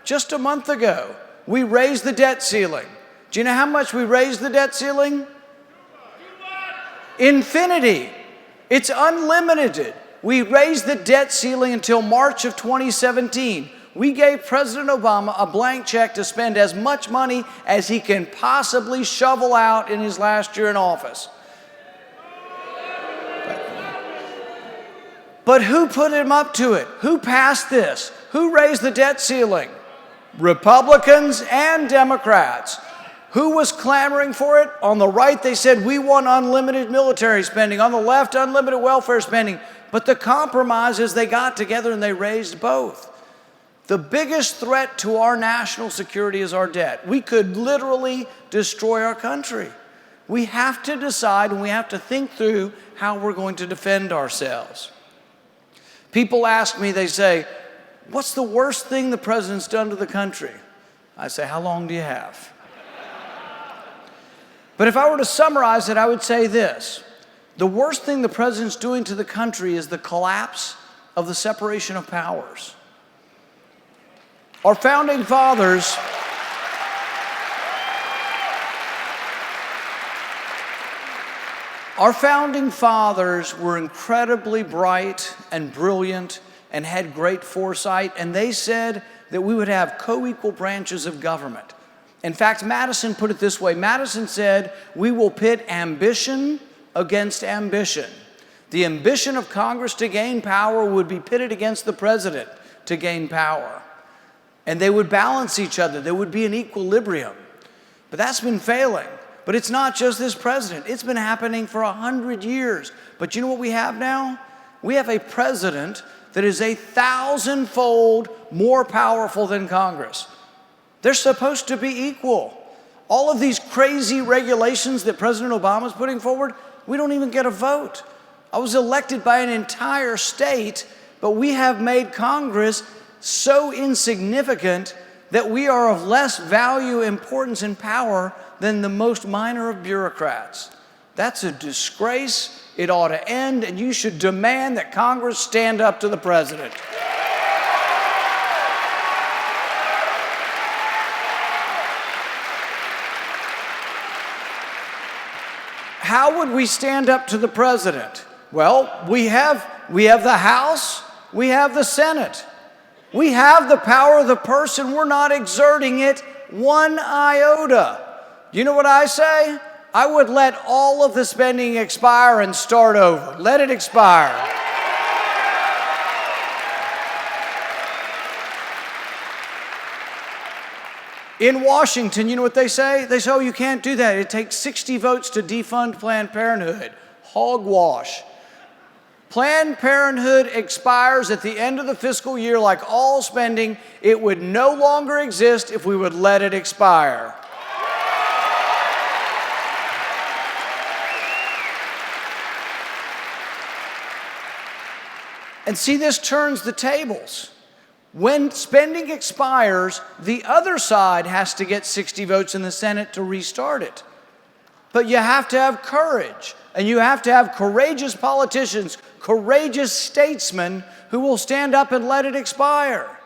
just a month ago, we raised the debt ceiling. Do you know how much we raised the debt ceiling? Infinity. It's unlimited. We raised the debt ceiling until March of 2017. We gave President Obama a blank check to spend as much money as he can possibly shovel out in his last year in office. But who put him up to it? Who passed this? Who raised the debt ceiling? Republicans and Democrats. Who was clamoring for it? On the right, they said, we want unlimited military spending. On the left, unlimited welfare spending. But the compromise is they got together and they raised both. The biggest threat to our national security is our debt. We could literally destroy our country. We have to decide and we have to think through how we're going to defend ourselves. People ask me, they say, what's the worst thing the president's done to the country? I say, how long do you have? But if I were to summarize it, I would say this. The worst thing the president's doing to the country is the collapse of the separation of powers. Our founding fathers were incredibly bright and brilliant and had great foresight, and they said that we would have co-equal branches of government. In fact, Madison put it this way. Madison said, we will pit ambition against ambition. The ambition of Congress to gain power would be pitted against the president to gain power. And they would balance each other. There would be an equilibrium. But that's been failing. But it's not just this president. It's been happening for 100 years. But you know what we have now? We have a president that is 1,000-fold more powerful than Congress. They're supposed to be equal. All of these crazy regulations that President Obama is putting forward, we don't even get a vote. I was elected by an entire state, but we have made Congress so insignificant that we are of less value, importance, and power than the most minor of bureaucrats. That's a disgrace. It ought to end, and you should demand that Congress stand up to the president. How would we stand up to the president? Well, we have the House, we have the Senate. We have the power of the purse, and we're not exerting it one iota. You know what I say? I would let all of the spending expire and start over. Let it expire. In Washington, you know what they say? They say, oh, you can't do that. It takes 60 votes to defund Planned Parenthood. Hogwash. Planned Parenthood expires at the end of the fiscal year like all spending. It would no longer exist if we would let it expire. And see, this turns the tables. When spending expires, the other side has to get 60 votes in the Senate to restart it. But you have to have courage, and you have to have courageous politicians, courageous statesmen who will stand up and let it expire.